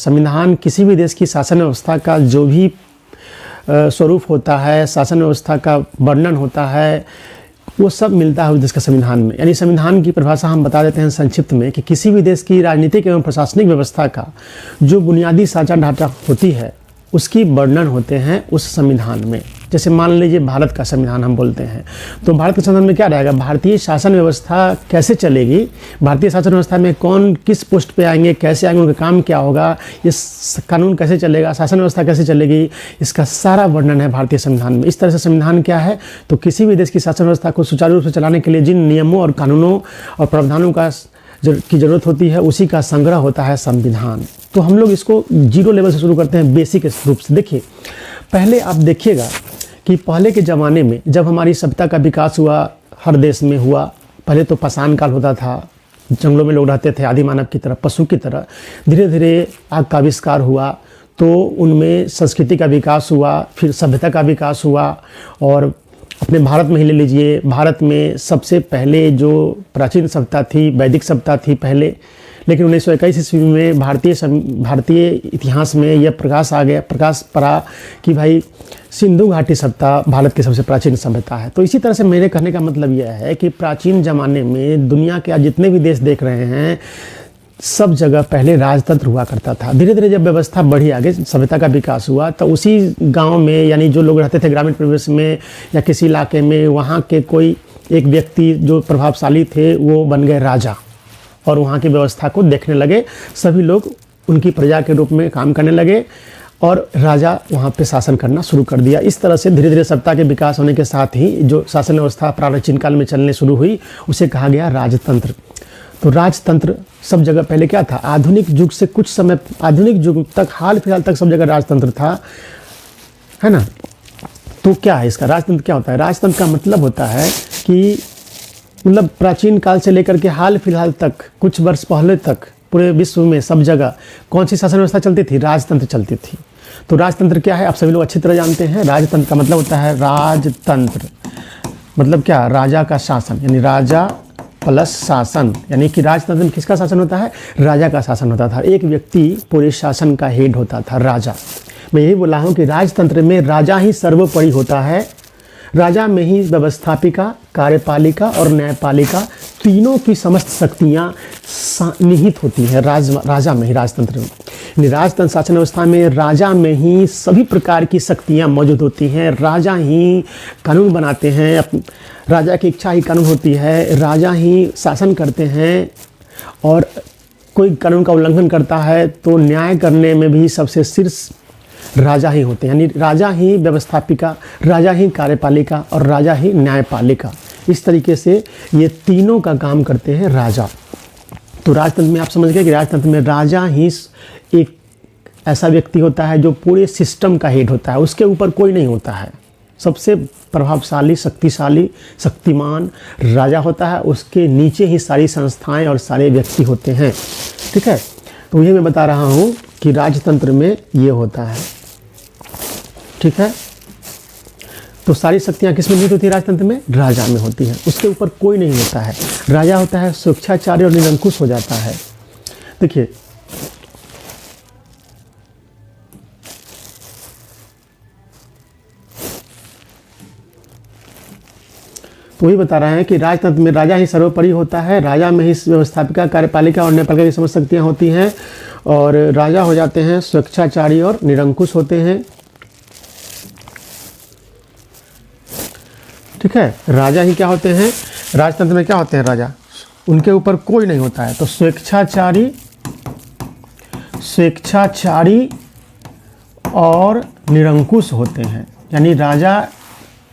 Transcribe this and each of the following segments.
संविधान किसी भी देश की शासन व्यवस्था का जो भी स्वरूप होता है, शासन व्यवस्था का वर्णन होता है, वो सब मिलता है उस देश के संविधान में। यानी संविधान की परिभाषा हम बता देते हैं संक्षिप्त में कि किसी भी देश की राजनीतिक एवं प्रशासनिक व्यवस्था का जो बुनियादी साझा ढांचा होती है उसकी वर्णन होते हैं उस संविधान में। जैसे मान लीजिए भारत का संविधान हम बोलते हैं, तो भारत के संविधान में क्या रहेगा, भारतीय शासन व्यवस्था कैसे चलेगी, भारतीय शासन व्यवस्था में कौन किस पोस्ट पे आएंगे, कैसे आएंगे, उनका काम क्या होगा, इस कानून कैसे चलेगा, शासन व्यवस्था कैसे चलेगी, इसका सारा वर्णन है भारतीय संविधान में। इस तरह से संविधान क्या है, तो किसी भी देश की शासन व्यवस्था को सुचारू रूप से चलाने के लिए जिन नियमों और कानूनों और प्रावधानों की ज़रूरत होती है उसी का संग्रह होता है संविधान। तो हम लोग इसको जीरो लेवल से शुरू करते हैं, बेसिक रूप से। देखिए, पहले आप देखिएगा कि पहले के ज़माने में जब हमारी सभ्यता का विकास हुआ, हर देश में हुआ, पहले तो पाषाण काल होता था, जंगलों में लोग रहते थे आदि मानव की तरह, पशु की तरह। धीरे धीरे आग का आविष्कार हुआ तो उनमें संस्कृति का विकास हुआ, फिर सभ्यता का विकास हुआ। और अपने भारत में ही ले लीजिए, भारत में सबसे पहले जो प्राचीन सभ्यता थी वैदिक सभ्यता थी पहले, लेकिन 1921 ईस्वी में भारतीय इतिहास में यह प्रकाश पड़ा कि भाई सिंधु घाटी सभ्यता भारत की सबसे प्राचीन सभ्यता है। तो इसी तरह से मेरे कहने का मतलब यह है कि प्राचीन ज़माने में दुनिया के आज जितने भी देश देख रहे हैं, सब जगह पहले राजतंत्र हुआ करता था। धीरे धीरे जब व्यवस्था बढ़ी, आगे सभ्यता का विकास हुआ, तो उसी गांव में, यानी जो लोग रहते थे ग्रामीण परिवेश में या किसी इलाके में, वहाँ के कोई एक व्यक्ति जो प्रभावशाली थे वो बन गए राजा और वहाँ की व्यवस्था को देखने लगे। सभी लोग उनकी प्रजा के रूप में काम करने लगे और राजा वहाँ पे शासन करना शुरू कर दिया। इस तरह से धीरे धीरे सभ्यता के विकास होने के साथ ही जो शासन व्यवस्था प्राचीन काल में चलने शुरू हुई उसे कहा गया राजतंत्र। तो राजतंत्र सब जगह पहले क्या था, आधुनिक युग से कुछ समय, आधुनिक युग तक, हाल फिलहाल तक सब जगह राजतंत्र था, है ना। तो क्या है इसका, राजतंत्र क्या होता है? राजतंत्र का मतलब होता है कि मतलब प्राचीन काल से लेकर के हाल फिलहाल तक, कुछ वर्ष पहले तक पूरे विश्व में सब जगह कौन सी शासन व्यवस्था चलती थी? राजतंत्र चलती थी। तो राजतंत्र क्या है आप सभी लोग अच्छी तरह जानते हैं। राजतंत्र का मतलब होता है राजतंत्र, मतलब क्या, राजा का शासन, यानी राजा प्लस शासन। यानी कि राजतंत्र में किसका शासन होता है? राजा का शासन होता था। एक व्यक्ति पूरे शासन का हेड होता था, राजा। मैं यही बोला हूँ कि राजतंत्र में राजा ही सर्वोपरि होता है। राजा में ही व्यवस्थापिका, कार्यपालिका और न्यायपालिका तीनों की समस्त शक्तियाँ निहित होती हैं राजा में ही, राजतंत्र में। राजतंत्र शासन व्यवस्था में राजा में ही सभी प्रकार की शक्तियाँ मौजूद होती हैं। राजा ही कानून बनाते हैं, राजा की इच्छा ही कानून होती है, राजा ही शासन करते हैं। और कोई कानून का उल्लंघन करता है तो न्याय करने में भी सबसे शीर्ष राजा ही होते हैं। यानी राजा ही व्यवस्थापिका, राजा ही कार्यपालिका और राजा ही न्यायपालिका। इस तरीके से ये तीनों का काम करते हैं राजा। तो राजतंत्र में आप समझ गए कि राजतंत्र में राजा ही एक ऐसा व्यक्ति होता है जो पूरे सिस्टम का हेड होता है, उसके ऊपर कोई नहीं होता है। सबसे प्रभावशाली, शक्तिशाली, शक्तिमान राजा होता है, उसके नीचे ही सारी संस्थाएं और सारे व्यक्ति होते हैं। ठीक है, तो ये मैं बता रहा हूँ कि राजतंत्र में ये होता है। ठीक है, तो सारी शक्तियाँ किस में निहित होती है? राजतंत्र में राजा में होती है, उसके ऊपर कोई नहीं होता है। राजा होता है स्वेच्छाचारी और निरंकुश हो जाता है। देखिए, तो वही बता रहे हैं कि राजतंत्र में राजा ही सर्वोपरि होता है। राजा में ही व्यवस्थापिका, कार्यपालिका और न्यायपालिका की समस्त शक्तियाँ होती हैं। और राजा हो जाते हैं स्वेच्छाचारी और निरंकुश होते हैं। ठीक है, राजा ही क्या होते हैं? राजतंत्र में क्या होते हैं राजा? उनके ऊपर कोई नहीं होता है। तो स्वेच्छाचारी और निरंकुश होते हैं। यानी राजा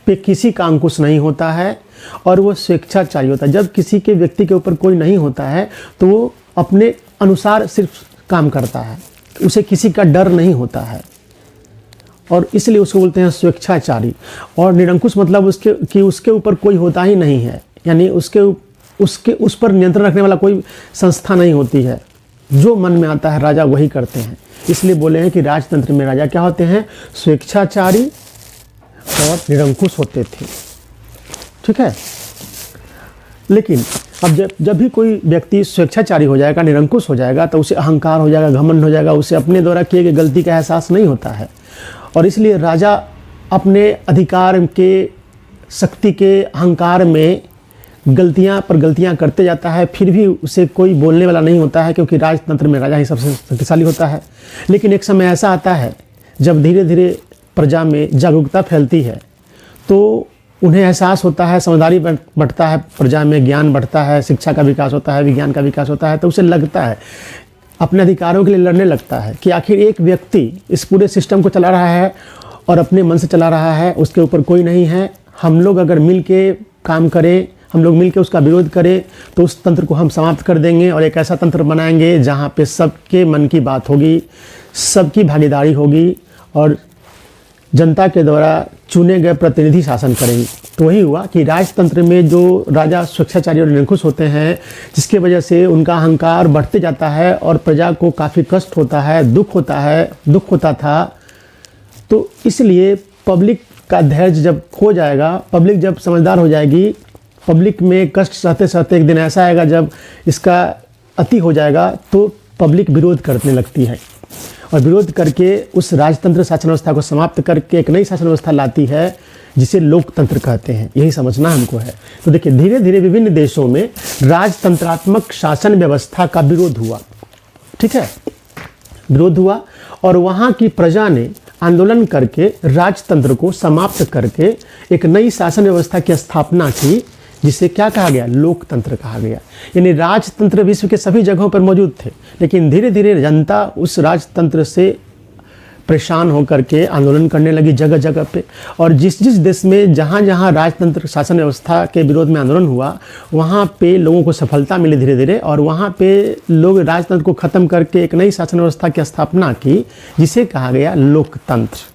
पे किसी का अंकुश नहीं होता है और वो स्वेच्छाचारी होता है। जब किसी के व्यक्ति के ऊपर कोई नहीं होता है तो वो अपने अनुसार सिर्फ काम करता है, उसे किसी का डर नहीं होता है, और इसलिए उसको बोलते हैं स्वेच्छाचारी। और निरंकुश मतलब उसके ऊपर कोई होता ही नहीं है, यानी उस पर नियंत्रण रखने वाला कोई संस्था नहीं होती है। जो मन में आता है राजा वही करते हैं। इसलिए बोले हैं कि राजतंत्र में राजा क्या होते हैं? स्वेच्छाचारी और निरंकुश होते थे। ठीक है, लेकिन अब जब भी कोई व्यक्ति स्वेच्छाचारी हो जाएगा, निरंकुश हो जाएगा, तो उसे अहंकार हो जाएगा, घमंड हो जाएगा, उसे अपने द्वारा किए गए गलती का एहसास नहीं होता है। और इसलिए राजा अपने अधिकार के, शक्ति के अहंकार में गलतियां पर गलतियां करते जाता है, फिर भी उसे कोई बोलने वाला नहीं होता है, क्योंकि राजतंत्र में राजा ही सबसे शक्तिशाली होता है। लेकिन एक समय ऐसा आता है जब धीरे धीरे प्रजा में जागरूकता फैलती है, तो उन्हें एहसास होता है, समझदारी बढ़ता है, प्रजा में ज्ञान बढ़ता है, शिक्षा का विकास होता है, विज्ञान का विकास होता है, तो उसे लगता है, अपने अधिकारों के लिए लड़ने लगता है कि आखिर एक व्यक्ति इस पूरे सिस्टम को चला रहा है और अपने मन से चला रहा है, उसके ऊपर कोई नहीं है। हम लोग अगर मिल के काम करें, हम लोग मिल के उसका विरोध करें, तो उस तंत्र को हम समाप्त कर देंगे और एक ऐसा तंत्र बनाएंगे जहाँ पे सबके मन की बात होगी, सबकी भागीदारी होगी और जनता के द्वारा चुने गए प्रतिनिधि शासन करेंगे। तो वही हुआ कि राजतंत्र में जो राजा स्वेच्छाचारी और निरंकुश होते हैं, जिसके वजह से उनका अहंकार बढ़ते जाता है और प्रजा को काफ़ी कष्ट होता है, दुख होता था। तो इसलिए पब्लिक का धैर्य जब खो जाएगा, पब्लिक जब समझदार हो जाएगी, पब्लिक में कष्ट सहते सहते एक दिन ऐसा आएगा जब इसका अति हो जाएगा, तो पब्लिक विरोध करने लगती है और विरोध करके उस राजतंत्र शासन व्यवस्था को समाप्त करके एक नई शासन व्यवस्था लाती है, जिसे लोकतंत्र कहते हैं। यही समझना हमको है। तो देखिए, धीरे धीरे विभिन्न देशों में राजतंत्रात्मक शासन व्यवस्था का विरोध हुआ, ठीक है, विरोध हुआ और वहाँ की प्रजा ने आंदोलन करके राजतंत्र को समाप्त करके एक नई शासन व्यवस्था की स्थापना की, जिसे क्या कहा गया? लोकतंत्र कहा गया। यानी राजतंत्र विश्व के सभी जगहों पर मौजूद थे, लेकिन धीरे धीरे जनता उस राजतंत्र से परेशान होकर के आंदोलन करने लगी जगह जगह पे। और जिस जिस देश में जहाँ जहाँ राजतंत्र शासन व्यवस्था के विरोध में आंदोलन हुआ, वहाँ पे लोगों को सफलता मिली धीरे धीरे, और वहाँ पे लोग राजतंत्र को ख़त्म करके एक नई शासन व्यवस्था की स्थापना की, जिसे कहा गया लोकतंत्र।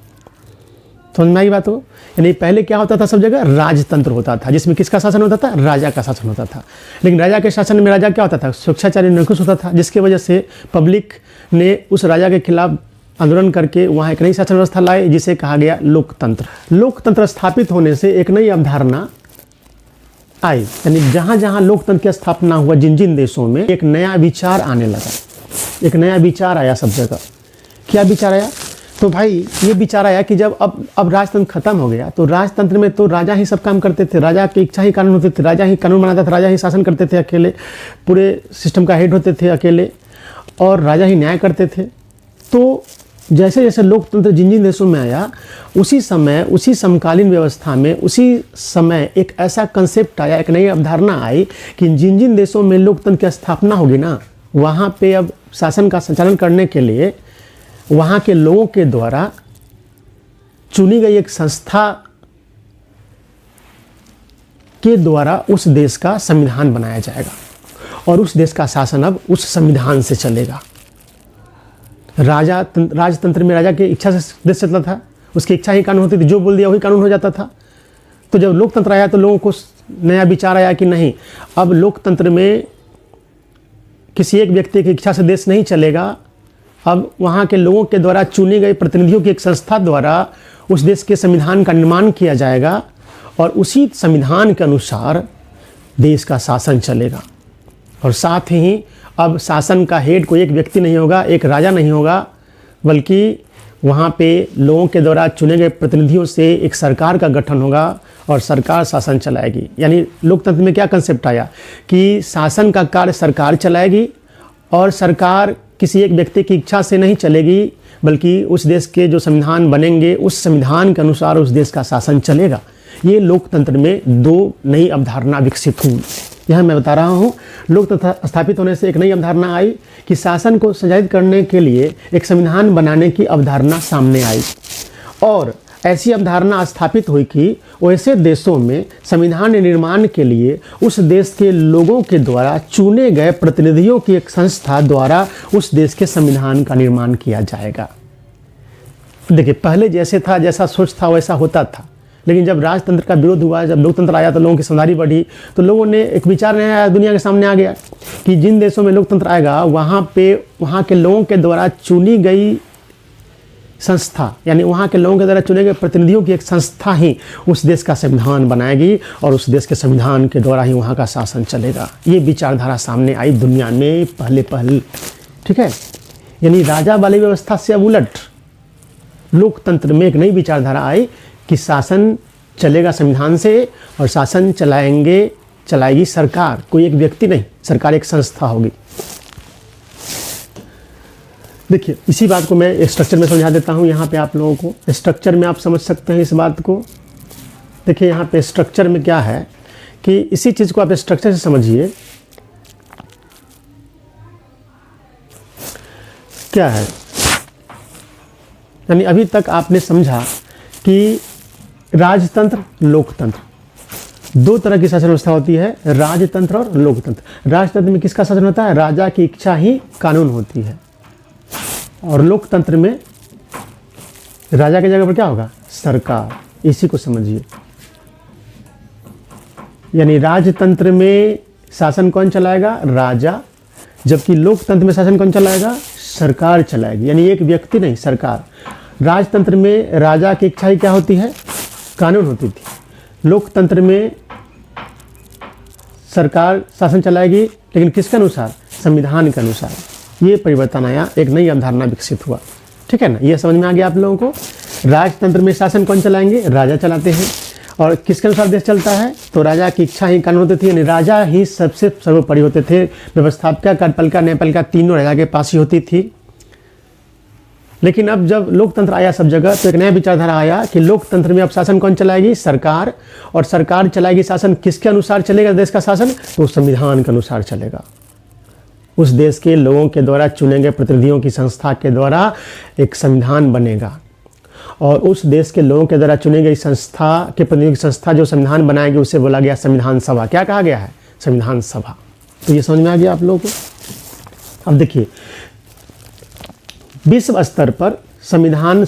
समझ में आई बात हो? यानी पहले क्या होता था? सब जगह राजतंत्र होता था, जिसमें किसका शासन होता था? राजा का शासन होता था। लेकिन राजा के शासन में राजा क्या होता था? स्वेच्छाचारी निरंकुश होता था, जिसकी वजह से पब्लिक ने उस राजा के खिलाफ आंदोलन करके वहाँ एक नई शासन व्यवस्था लाई, जिसे कहा गया लोकतंत्र। लोकतंत्र स्थापित होने से एक नई अवधारणा आई, यानी जहाँ जहाँ लोकतंत्र की स्थापना हुआ, जिन जिन देशों में एक नया विचार आने लगा, एक नया विचार आया सब जगह। क्या विचार आया? तो भाई ये विचार आया कि जब अब राजतंत्र खत्म हो गया, तो राजतंत्र में तो राजा ही सब काम करते थे, राजा की इच्छा ही कानून होते थे, राजा ही कानून बनाता था, राजा ही शासन करते थे अकेले, पूरे सिस्टम का हेड होते थे अकेले, और राजा ही न्याय करते थे। तो जैसे जैसे लोकतंत्र जिन जिन देशों में आया, उसी समय, उसी समकालीन व्यवस्था में, उसी समय एक ऐसा कंसेप्ट आया, एक नई अवधारणा आई कि जिन जिन देशों में लोकतंत्र की स्थापना होगी ना, वहाँ पे अब शासन का संचालन करने के लिए वहाँ के लोगों के द्वारा चुनी गई एक संस्था के द्वारा उस देश का संविधान बनाया जाएगा, और उस देश का शासन अब उस संविधान से चलेगा। राजतंत्र में राजा की इच्छा से देश चलता था, उसकी इच्छा ही कानून होती थी, जो बोल दिया वही कानून हो जाता था। तो जब लोकतंत्र आया तो लोगों को नया विचार आया कि नहीं, अब लोकतंत्र में किसी एक व्यक्ति की इच्छा से देश नहीं चलेगा, अब वहाँ के लोगों के द्वारा चुने गए प्रतिनिधियों की एक संस्था द्वारा उस देश के संविधान का निर्माण किया जाएगा, और उसी संविधान के अनुसार देश का शासन चलेगा। और साथ ही अब शासन का हेड कोई एक व्यक्ति नहीं होगा, एक राजा नहीं होगा, बल्कि वहाँ पे लोगों के द्वारा चुने गए प्रतिनिधियों से एक सरकार का गठन होगा और सरकार शासन चलाएगी। यानी लोकतंत्र में क्या कंसेप्ट आया कि शासन का कार्य सरकार चलाएगी, और सरकार किसी एक व्यक्ति की इच्छा से नहीं चलेगी, बल्कि उस देश के जो संविधान बनेंगे उस संविधान के अनुसार उस देश का शासन चलेगा। ये लोकतंत्र में दो नई अवधारणा विकसित हुई। यह मैं बता रहा हूँ, लोकतंत्र स्थापित होने से एक नई अवधारणा आई कि शासन को संचालित करने के लिए एक संविधान बनाने की अवधारणा सामने आई, और ऐसी अवधारणा स्थापित हुई कि वैसे देशों में संविधान निर्माण के लिए उस देश के लोगों के द्वारा चुने गए प्रतिनिधियों की एक संस्था द्वारा उस देश के संविधान का निर्माण किया जाएगा। देखिए, पहले जैसे था, जैसा सोच था वैसा होता था, लेकिन जब राजतंत्र का विरोध हुआ, जब लोकतंत्र आया तो लोगों की समझदारी बढ़ी, तो लोगों ने एक विचार नया दुनिया के सामने आ गया कि जिन देशों में लोकतंत्र आएगा, वहाँ पे वहाँ के लोगों के द्वारा चुनी गई संस्था, यानी वहाँ के लोगों के द्वारा चुने गए प्रतिनिधियों की एक संस्था ही उस देश का संविधान बनाएगी और उस देश के संविधान के द्वारा ही वहाँ का शासन चलेगा। ये विचारधारा सामने आई दुनिया में पहले। ठीक है, यानी राजा वाली व्यवस्था से अब उलट लोकतंत्र में एक नई विचारधारा आई कि शासन चलेगा संविधान से और शासन चलाएगी सरकार, कोई एक व्यक्ति नहीं, सरकार एक संस्था होगी। देखिए, इसी बात को मैं स्ट्रक्चर में समझा देता हूँ यहाँ पे आप लोगों को। स्ट्रक्चर में आप समझ सकते हैं इस बात को। देखिए यहाँ पे स्ट्रक्चर में क्या है कि इसी चीज़ को आप स्ट्रक्चर से समझिए। क्या है, यानी अभी तक आपने समझा कि राजतंत्र, लोकतंत्र, दो तरह की शासन व्यवस्था होती है, राजतंत्र और लोकतंत्र। राजतंत्र में किसका शासन होता है? राजा की इच्छा ही कानून होती है। और लोकतंत्र में राजा की जगह पर क्या होगा? सरकार। इसी को समझिए। यानी राजतंत्र में शासन कौन चलाएगा? राजा। जबकि लोकतंत्र में शासन कौन चलाएगा? सरकार चलाएगी, यानी एक व्यक्ति नहीं, सरकार। राजतंत्र में राजा की इच्छा ही क्या होती है? कानून होती थी। लोकतंत्र में सरकार शासन चलाएगी, लेकिन किसके अनुसार? संविधान के अनुसार। ये परिवर्तन आया, एक नई अवधारणा विकसित हुआ। ठीक है ना, ये समझ में आ गया आप लोगों को। राजतंत्र में शासन कौन चलाएंगे? राजा चलाते हैं। और किसके अनुसार देश चलता है? तो राजा की इच्छा ही कानून होती थी, यानी राजा ही सबसे सर्वोपरि होते थे। व्यवस्थापिका, कार्यपालिका, न्यायपालिका तीनों राजा के पास ही होती थी। लेकिन अब जब लोकतंत्र आया सब जगह, तो एक नया विचारधारा आया कि लोकतंत्र में अब शासन कौन चलाएगी? सरकार। और सरकार चलाएगी शासन, किसके अनुसार चलेगा देश का शासन? तो संविधान के अनुसार चलेगा। उस देश के लोगों के द्वारा चुने गए प्रतिनिधियों की संस्था के द्वारा एक संविधान बनेगा और उस देश के लोगों के द्वारा चुनी गई संस्था के प्रतिनिधियों की संस्था जो संविधान बनाएगी उसे बोला गया संविधान सभा। क्या कहा गया है? संविधान सभा। तो ये समझ में आ गया आप लोगों को। अब देखिए, विश्व स्तर पर संविधान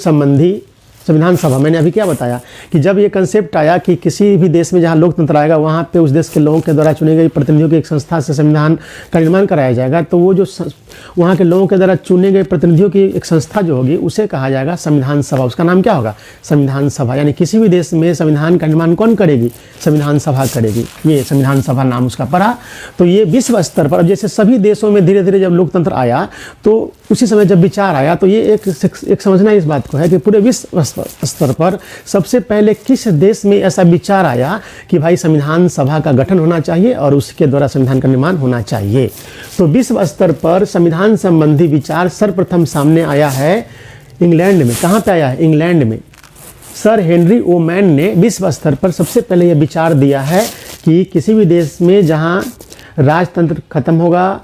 सभा, मैंने अभी क्या बताया कि जब ये कंसेप्ट आया कि किसी भी देश में जहाँ लोकतंत्र आएगा वहाँ पे उस देश के लोगों के द्वारा चुनी गई प्रतिनिधियों की एक संस्था से संविधान का निर्माण कराया जाएगा, तो वो जो वहाँ के लोगों के द्वारा चुने गए प्रतिनिधियों की एक संस्था जो होगी उसे कहा जाएगा संविधान सभा। उसका नाम क्या होगा? संविधान सभा। यानी किसी भी देश में संविधान का निर्माण कौन करेगी? संविधान सभा करेगी। ये संविधान सभा नाम उसका पड़ा। तो ये विश्व स्तर पर, अब जैसे सभी देशों में धीरे धीरे जब लोकतंत्र आया तो उसी समय जब विचार आया, तो ये एक समझना इस बात को है कि पूरे विश्व स्तर पर सबसे पहले किस देश में ऐसा विचार आया कि भाई संविधान सभा का गठन होना चाहिए और उसके द्वारा संविधान का निर्माण होना चाहिए। तो विश्व स्तर पर संविधान संबंधी विचार सर्वप्रथम सामने आया है इंग्लैंड में। कहाँ पे आया है? इंग्लैंड में। सर हेनरी ओमैन ने विश्व स्तर पर सबसे पहले यह विचार दिया है कि किसी भी देश में जहाँ राजतंत्र खत्म होगा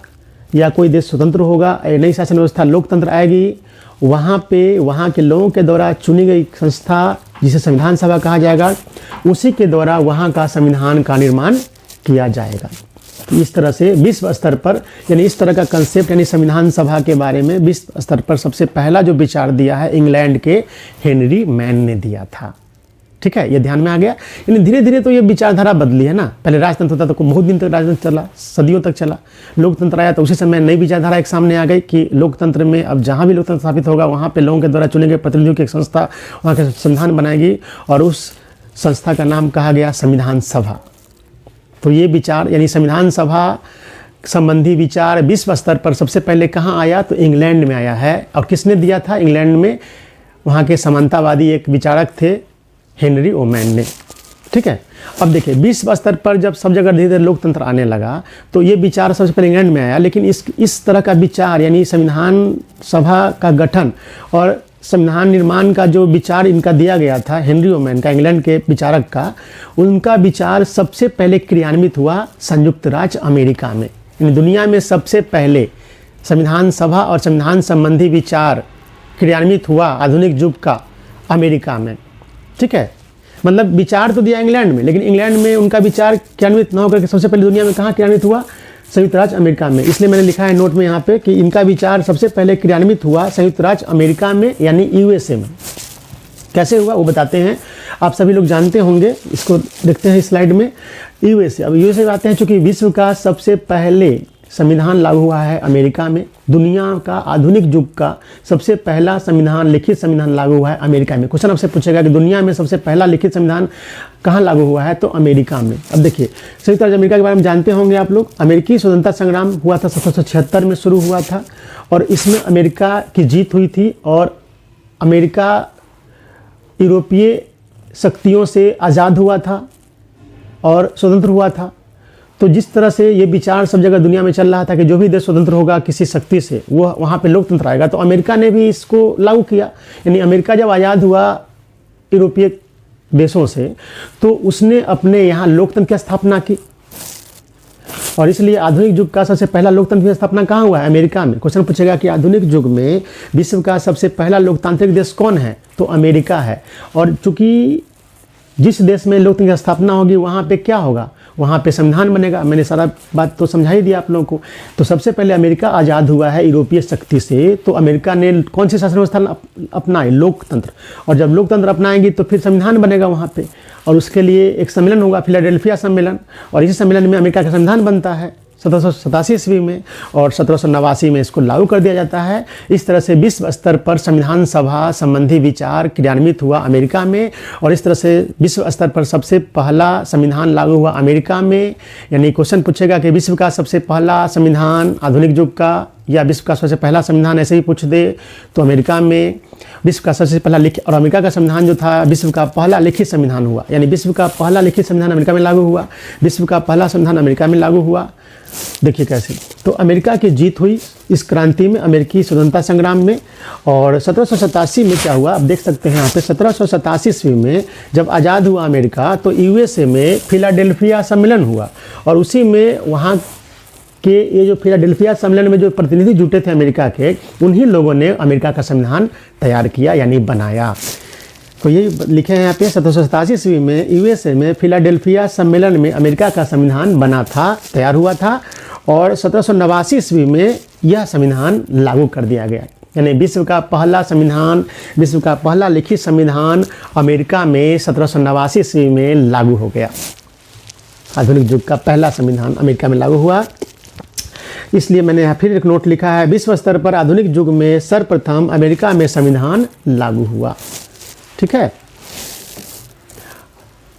या कोई देश स्वतंत्र होगा, नई शासन व्यवस्था लोकतंत्र आएगी, वहाँ पे वहाँ के लोगों के द्वारा चुनी गई संस्था जिसे संविधान सभा कहा जाएगा, उसी के द्वारा वहाँ का संविधान का निर्माण किया जाएगा। तो इस तरह से विश्व स्तर पर, यानी इस तरह का कंसेप्ट यानी संविधान सभा के बारे में विश्व स्तर पर सबसे पहला जो विचार दिया है इंग्लैंड के हेनरी मैन ने दिया था। ठीक है, ये ध्यान में आ गया। यानी धीरे धीरे तो ये विचारधारा बदली है ना। पहले राजतंत्र होता तो बहुत दिन तक राजतंत्र चला, सदियों तक चला। लोकतंत्र आया तो उसी समय नई विचारधारा एक सामने आ गई कि लोकतंत्र में अब जहाँ भी लोकतंत्र स्थापित होगा वहाँ पे लोगों के द्वारा चुने गए प्रतिनिधियों की एक संस्था वहाँ के संविधान बनाएगी और उस संस्था का नाम कहा गया संविधान सभा। तो ये विचार यानी संविधान सभा संबंधी विचार विश्व स्तर पर सबसे पहले कहाँ आया? तो इंग्लैंड में आया है। और किसने दिया था? इंग्लैंड में वहाँ के समानतावादी एक विचारक थे हेनरी ओमैन ने। ठीक है, अब देखिए विश्व स्तर पर जब सब जगह धीरे धीरे लोकतंत्र आने लगा तो ये विचार सबसे पहले इंग्लैंड में आया। लेकिन इस तरह का विचार यानी संविधान सभा का गठन और संविधान निर्माण का जो विचार इनका दिया गया था हेनरी ओमैन का, इंग्लैंड के विचारक का, उनका विचार सबसे पहले क्रियान्वित हुआ संयुक्त राज्य अमेरिका में। यानी दुनिया में सबसे पहले संविधान सभा और संविधान संबंधी विचार क्रियान्वित हुआ आधुनिक युग का अमेरिका में। ठीक है, मतलब विचार तो दिया इंग्लैंड में, लेकिन इंग्लैंड में उनका विचार क्रियान्वित न होकर के सबसे पहले दुनिया में कहाँ क्रियान्वित हुआ? संयुक्त राज्य अमेरिका में। इसलिए मैंने लिखा है नोट में यहाँ पे कि इनका विचार सबसे पहले क्रियान्वित हुआ संयुक्त राज्य अमेरिका में यानी यूएसए में। कैसे हुआ वो बताते हैं, आप सभी लोग जानते होंगे। इसको देखते हैं स्लाइड में। यूएसए, अब यूएसए आते हैं चूँकि विश्व का सबसे पहले संविधान लागू हुआ है अमेरिका में। दुनिया का आधुनिक युग का सबसे पहला संविधान, लिखित संविधान लागू हुआ है अमेरिका में। क्वेश्चन आपसे पूछेगा कि दुनिया में सबसे पहला लिखित संविधान कहाँ लागू हुआ है, तो अमेरिका में। अब देखिए, संयुक्त राज्य अमेरिका के बारे में जानते होंगे आप लोग। अमेरिकी स्वतंत्रता संग्राम हुआ था 1776 में शुरू हुआ था, और इसमें अमेरिका की जीत हुई थी, और अमेरिका यूरोपीय शक्तियों से आज़ाद हुआ था और स्वतंत्र हुआ था। तो जिस तरह से ये विचार सब जगह दुनिया में चल रहा था कि जो भी देश स्वतंत्र होगा किसी शक्ति से, वो वहाँ पे लोकतंत्र आएगा, तो अमेरिका ने भी इसको लागू किया। यानी अमेरिका जब आज़ाद हुआ यूरोपीय देशों से, तो उसने अपने यहाँ लोकतंत्र की स्थापना की, और इसलिए आधुनिक युग का सबसे पहला लोकतंत्र की स्थापना कहाँ हुआ है, अमेरिका में। क्वेश्चन पूछेगा कि आधुनिक युग में विश्व का सबसे पहला लोकतांत्रिक देश कौन है, तो अमेरिका है। और चूंकि जिस देश में लोकतंत्र की स्थापना होगी वहाँ पे क्या होगा, वहाँ पे संविधान बनेगा। मैंने सारा बात तो समझा ही दिया आप लोगों को। तो सबसे पहले अमेरिका आज़ाद हुआ है यूरोपीय शक्ति से, तो अमेरिका ने कौन सी शासन व्यवस्था अपनाई, लोकतंत्र। और जब लोकतंत्र अपनाएंगी तो फिर संविधान बनेगा वहाँ पे, और उसके लिए एक सम्मेलन होगा, फिलाडेल्फिया सम्मेलन, और इसी सम्मेलन में अमेरिका का संविधान बनता है 1787 ईस्वी में, और 1789 में इसको लागू कर दिया जाता है। इस तरह से विश्व स्तर पर संविधान सभा संबंधी विचार क्रियान्वित हुआ अमेरिका में, और इस तरह से विश्व स्तर पर सबसे पहला संविधान लागू हुआ अमेरिका में। यानी क्वेश्चन पूछेगा कि विश्व का सबसे पहला संविधान आधुनिक युग का, या विश्व का सबसे पहला संविधान ऐसे ही पूछ दे तो अमेरिका में विश्व का सबसे पहला लिखित, और अमेरिका का संविधान जो था विश्व का पहला लिखित संविधान हुआ। यानी विश्व का पहला लिखित संविधान अमेरिका में लागू हुआ, विश्व का पहला संविधान अमेरिका में लागू हुआ। देखिए कैसे, तो अमेरिका की जीत हुई इस क्रांति में, अमेरिकी स्वतंत्रता संग्राम में। और 1787 में क्या हुआ, आप देख सकते हैं यहाँ पे 1787 ईस्वी में जब आज़ाद हुआ अमेरिका, तो यूएसए में फिलाडेल्फिया सम्मेलन हुआ, और उसी में वहाँ के ये जो फिलाडेल्फिया सम्मेलन में जो प्रतिनिधि जुटे थे अमेरिका के, उन्हीं लोगों ने अमेरिका का संविधान तैयार किया, यानी बनाया। तो ये लिखे हैं यहाँ पे 1787 ईस्वी में यूएसए में फिलाडेल्फिया सम्मेलन में अमेरिका का संविधान बना था, तैयार हुआ था, और 1789 ईस्वी में यह संविधान लागू कर दिया गया। यानी विश्व का पहला संविधान, विश्व का पहला लिखित संविधान अमेरिका में 1789 ईस्वी में लागू हो गया। आधुनिक युग का पहला संविधान अमेरिका में लागू हुआ। इसलिए मैंने यहाँ फिर एक नोट लिखा है, विश्व स्तर पर आधुनिक युग में सर्वप्रथम अमेरिका में संविधान लागू हुआ। ठीक है,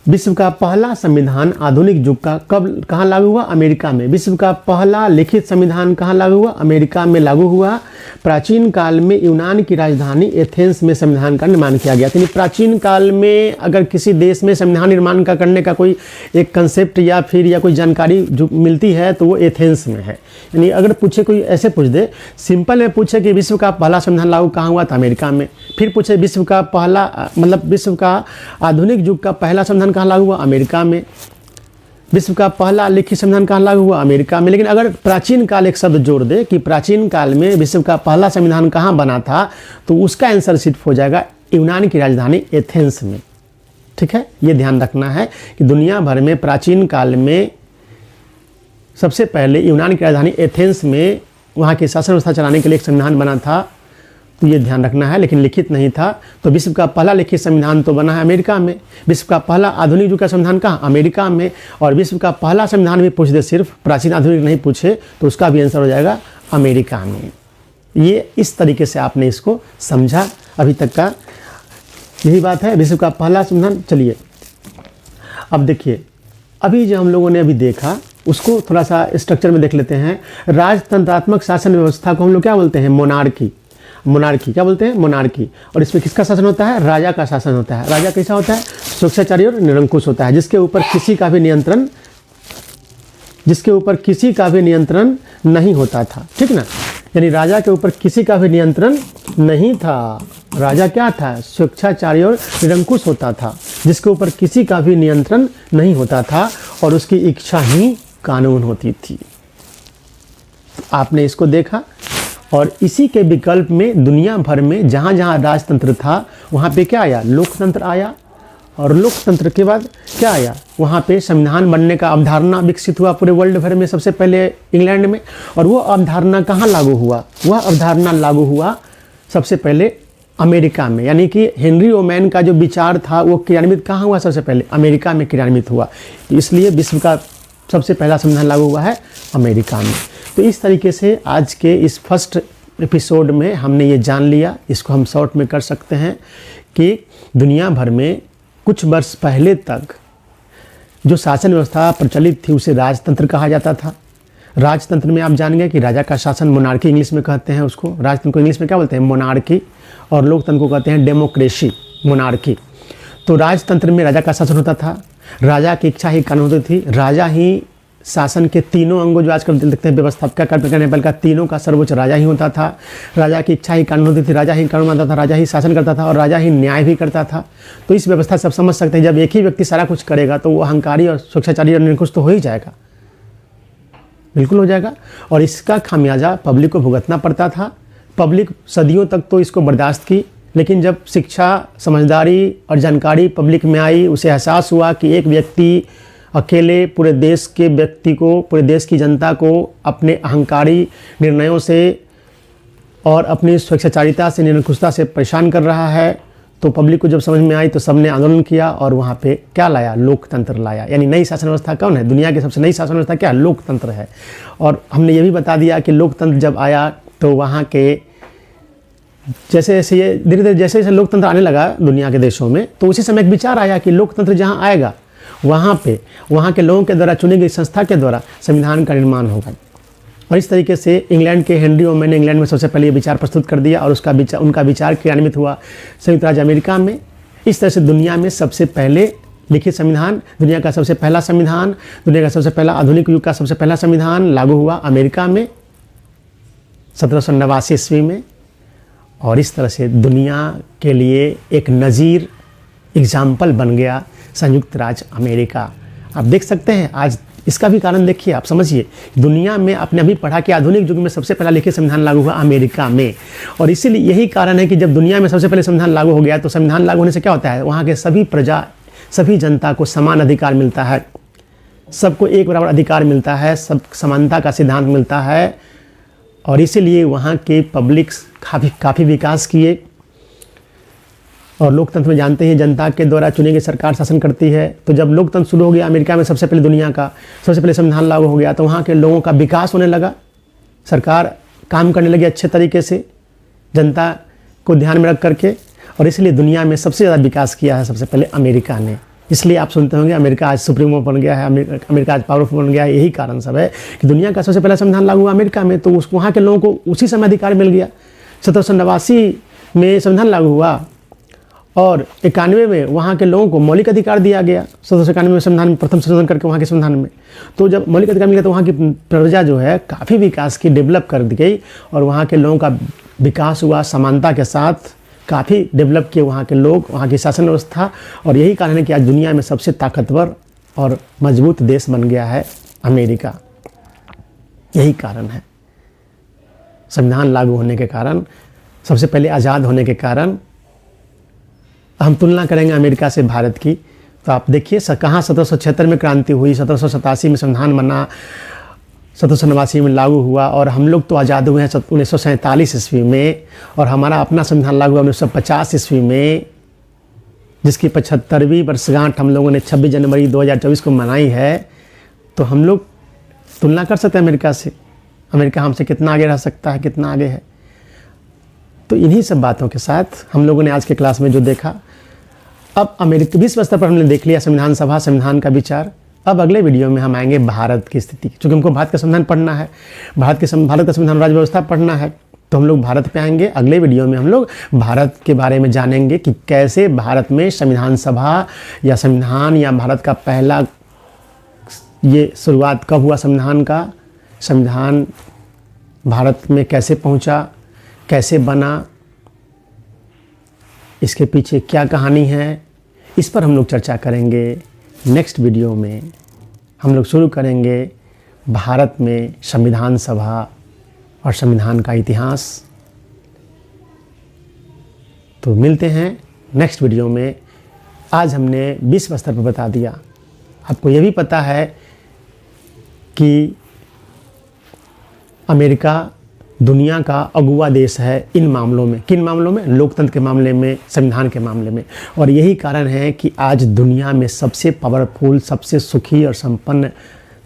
विश्व का पहला संविधान आधुनिक युग का कब कहाँ लागू हुआ, अमेरिका में। विश्व का पहला लिखित संविधान कहाँ लागू हुआ, अमेरिका में लागू हुआ। प्राचीन काल में यूनान की राजधानी एथेंस में संविधान का निर्माण किया गया। यानी प्राचीन काल में अगर किसी देश में संविधान निर्माण का करने का कोई एक कंसेप्ट या फिर या कोई जानकारी जो मिलती है तो वो एथेंस में है। यानी अगर पूछे, कोई ऐसे पूछ दे, सिंपल में पूछे कि विश्व का पहला संविधान लागू कहाँ हुआ, था अमेरिका में। फिर पूछे विश्व का पहला, मतलब विश्व का आधुनिक युग का पहला संविधान कहाँ लागू हुआ, अमेरिका में। विश्व का पहला लिखित संविधान कहाँ लागू हुआ, अमेरिका में। लेकिन अगर प्राचीन काल एक शब्द जोड़ दे कि प्राचीन काल में विश्व का पहला संविधान कहाँ बना था, तो उसका आंसर सिर्फ हो जाएगा यूनान की राजधानी एथेंस में। ठीक है, ये ध्यान रखना है कि दुनिया भर में प्राचीन काल में सबसे पहले यूनान की राजधानी एथेंस में वहाँ की शासन व्यवस्था चलाने के लिए एक संविधान बना था, तो ये ध्यान रखना है, लेकिन लिखित नहीं था। तो विश्व का पहला लिखित संविधान तो बना है अमेरिका में। विश्व का पहला आधुनिक युग का संविधान कहाँ, अमेरिका में। और विश्व का पहला संविधान भी पूछ दे, सिर्फ प्राचीन आधुनिक नहीं पूछे, तो उसका भी आंसर हो जाएगा अमेरिका में। ये इस तरीके से आपने इसको समझा, अभी तक का यही बात है, विश्व का पहला संविधान। चलिए अब देखिए, अभी जो हम लोगों ने अभी देखा उसको थोड़ा सा स्ट्रक्चर में देख लेते हैं। राजतंत्रात्मक शासन व्यवस्था को हम लोग क्या बोलते हैं, मोनार्की। मोनार्की क्या बोलते हैं, मोनार्की। और इसमें किसका शासन होता है, राजा का शासन होता है। राजा कैसा होता है, स्वेच्छाचारी और निरंकुश होता है, जिसके ऊपर किसी का भी नियंत्रण नहीं होता था। ठीक ना, यानी राजा के ऊपर किसी का भी नियंत्रण नहीं था। राजा क्या था, स्वेच्छाचारी और निरंकुश होता था, जिसके ऊपर किसी का भी नियंत्रण नहीं होता था, और उसकी इच्छा ही कानून होती थी। आपने इसको देखा, और इसी के विकल्प में दुनिया भर में जहाँ जहाँ राजतंत्र था वहाँ पे क्या आया, लोकतंत्र आया। और लोकतंत्र के बाद क्या आया, वहाँ पे संविधान बनने का अवधारणा विकसित हुआ पूरे वर्ल्ड भर में, सबसे पहले इंग्लैंड में। और वो अवधारणा कहाँ लागू हुआ, वह अवधारणा लागू हुआ सबसे पहले अमेरिका में। यानी कि हेनरी ओमैन का जो विचार था वो क्रियान्वित कहाँ हुआ, सबसे पहले अमेरिका में क्रियान्वित हुआ। इसलिए विश्व का सबसे पहला संविधान लागू हुआ है अमेरिका में। तो इस तरीके से आज के इस फर्स्ट एपिसोड में हमने ये जान लिया, इसको हम शॉर्ट में कर सकते हैं कि दुनिया भर में कुछ वर्ष पहले तक जो शासन व्यवस्था प्रचलित थी उसे राजतंत्र कहा जाता था। राजतंत्र में आप जान गए कि राजा का शासन, मोनार्की इंग्लिश में कहते हैं उसको। राजतंत्र को इंग्लिश में क्या बोलते हैं? मोनार्की। और लोकतंत्र को कहते हैं डेमोक्रेसी, मोनार्की। तो राजतंत्र में राजा का शासन होता था, राजा की इच्छा ही कानून होती थी, राजा ही शासन के तीनों अंगों जो आजकल देखते हैं व्यवस्थापक का नेपाल का, तीनों का सर्वोच्च राजा ही होता था। राजा की इच्छा ही कानून होती थी, राजा ही कानून बनाता था, राजा ही शासन करता था और राजा ही न्याय भी करता था। तो इस व्यवस्था से आप समझ सकते हैं जब एक ही व्यक्ति सारा कुछ करेगा तो वो अहंकारी और स्वेच्छाचारी और निरंकुश तो हो ही जाएगा, बिल्कुल हो जाएगा। और इसका खामियाजा पब्लिक को भुगतना पड़ता था। पब्लिक सदियों तक तो इसको बर्दाश्त की, लेकिन जब शिक्षा, समझदारी और जानकारी पब्लिक में आई, उसे एहसास हुआ कि एक व्यक्ति अकेले पूरे देश के व्यक्ति को, पूरे देश की जनता को अपने अहंकारी निर्णयों से और अपनी स्वेच्छाचारिता से, निरंकुशता से परेशान कर रहा है, तो पब्लिक को जब समझ में आई तो सबने आंदोलन किया और वहाँ पे क्या लाया? लोकतंत्र लाया। यानी नई शासन व्यवस्था कौन है? दुनिया की सबसे नई शासन व्यवस्था क्या? लोकतंत्र है। और हमने ये भी बता दिया कि लोकतंत्र जब आया तो वहाँ के जैसे जैसे ये धीरे धीरे जैसे जैसे लोकतंत्र आने लगा दुनिया के देशों में, तो उसी समय एक विचार आया कि लोकतंत्र जहाँ आएगा वहाँ पे वहाँ के लोगों के द्वारा चुनी गई संस्था के द्वारा संविधान का निर्माण होगा। और इस तरीके से इंग्लैंड के हेनरी ओमेन ने इंग्लैंड में सबसे पहले ये विचार प्रस्तुत कर दिया और उनका विचार क्रियान्वित हुआ संयुक्त राज्य अमेरिका में। इस तरह से दुनिया में सबसे पहले लिखित संविधान, दुनिया का सबसे पहला संविधान, दुनिया का सबसे पहला आधुनिक युग का सबसे पहला संविधान लागू हुआ अमेरिका में 1789 ईस्वी में। और इस तरह से दुनिया के लिए एक नज़ीर एग्जाम्पल बन गया संयुक्त राज्य अमेरिका। आप देख सकते हैं आज इसका भी कारण देखिए, आप समझिए, दुनिया में आपने अभी पढ़ा कि आधुनिक युग में सबसे पहला लिखित संविधान लागू हुआ अमेरिका में। और इसीलिए यही कारण है कि जब दुनिया में सबसे पहले संविधान लागू हो गया तो संविधान लागू होने से क्या होता है? वहाँ के सभी प्रजा, सभी जनता को समान अधिकार मिलता है, सबको एक बराबर अधिकार मिलता है, सब समानता का सिद्धांत मिलता है। और इसीलिए वहाँ के पब्लिक काफ़ी विकास किए। और लोकतंत्र में जानते हैं जनता के द्वारा चुनी गई सरकार शासन करती है। तो जब लोकतंत्र शुरू हो गया अमेरिका में, सबसे पहले दुनिया का सबसे पहले संविधान लागू हो गया, तो वहाँ के लोगों का विकास होने लगा, सरकार काम करने लगी अच्छे तरीके से जनता को ध्यान में रख करके। और इसलिए दुनिया में सबसे ज़्यादा विकास किया है सबसे पहले अमेरिका ने। इसलिए आप सुनते होंगे अमेरिका आज सुप्रीमो बन गया है, अमेरिका आज पावरफुल बन गया है। यही कारण सब है कि दुनिया का सबसे पहला संविधान लागू हुआ अमेरिका में, तो वहाँ के लोगों को उसी समय अधिकार मिल गया। 1789 में संविधान लागू हुआ और 91 में वहाँ के लोगों को मौलिक अधिकार दिया गया। 1791 में संविधान में प्रथम संशोधन करके वहाँ के संविधान में, तो जब मौलिक अधिकार मिला तो वहाँ की प्रजा जो है काफ़ी विकास की, डेवलप कर दी गई और वहाँ के लोगों का विकास हुआ समानता के साथ, काफ़ी डेवलप किए वहाँ के लोग, वहाँ की शासन व्यवस्था। और यही कारण है कि आज दुनिया में सबसे ताकतवर और मजबूत देश बन गया है अमेरिका। यही कारण है, संविधान लागू होने के कारण, सबसे पहले आज़ाद होने के कारण। हम तुलना करेंगे अमेरिका से भारत की, तो आप देखिए कहाँ 1776 में क्रांति हुई, 1787 में संविधान बना, 1789 में लागू हुआ और हम लोग तो आज़ाद हुए हैं 1947 ईस्वी में। और हमारा अपना संविधान लागू हुआ 1950 ईस्वी में, जिसकी 75वीं वर्षगांठ हम लोगों ने 26 जनवरी 2024 को मनाई है। तो हम लोग तुलना कर सकते हैं अमेरिका से, अमेरिका हमसे कितना आगे रह सकता है, कितना आगे है। तो इन्हीं सब बातों के साथ हम लोगों ने आज के क्लास में जो देखा, अब अमेरिका विश्व स्तर पर हमने देख लिया संविधान सभा, संविधान का विचार। अब अगले वीडियो में हम आएंगे भारत की स्थिति, क्योंकि हमको भारत का संविधान पढ़ना है, भारत का संविधान राज्य व्यवस्था पढ़ना है, तो हम लोग भारत पे आएंगे। अगले वीडियो में हम लोग भारत के बारे में जानेंगे कि कैसे भारत में संविधान सभा या संविधान या भारत का पहला ये शुरुआत कब हुआ संविधान का, संविधान भारत में कैसे पहुंचा, कैसे बना, इसके पीछे क्या कहानी है, इस पर हम लोग चर्चा करेंगे। नेक्स्ट वीडियो में हम लोग शुरू करेंगे भारत में संविधान सभा और संविधान का इतिहास। तो मिलते हैं नेक्स्ट वीडियो में। आज हमने विश्व स्तर पर बता दिया, आपको यह भी पता है कि अमेरिका दुनिया का अगुवा देश है इन मामलों में। किन मामलों में? लोकतंत्र के मामले में, संविधान के मामले में। और यही कारण है कि आज दुनिया में सबसे पावरफुल, सबसे सुखी और संपन्न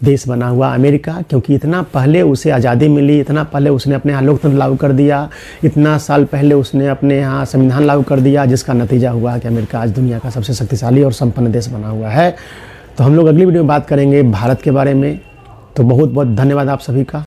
देश बना हुआ अमेरिका, क्योंकि इतना पहले उसे आज़ादी मिली, इतना पहले उसने अपने यहाँ लोकतंत्र लागू कर दिया, इतना साल पहले उसने अपने यहाँ संविधान लागू कर दिया, जिसका नतीजा हुआ कि अमेरिका आज दुनिया का सबसे शक्तिशाली और संपन्न देश बना हुआ है। तो हम लोग अगली वीडियो में बात करेंगे भारत के बारे में। तो बहुत बहुत धन्यवाद आप सभी का।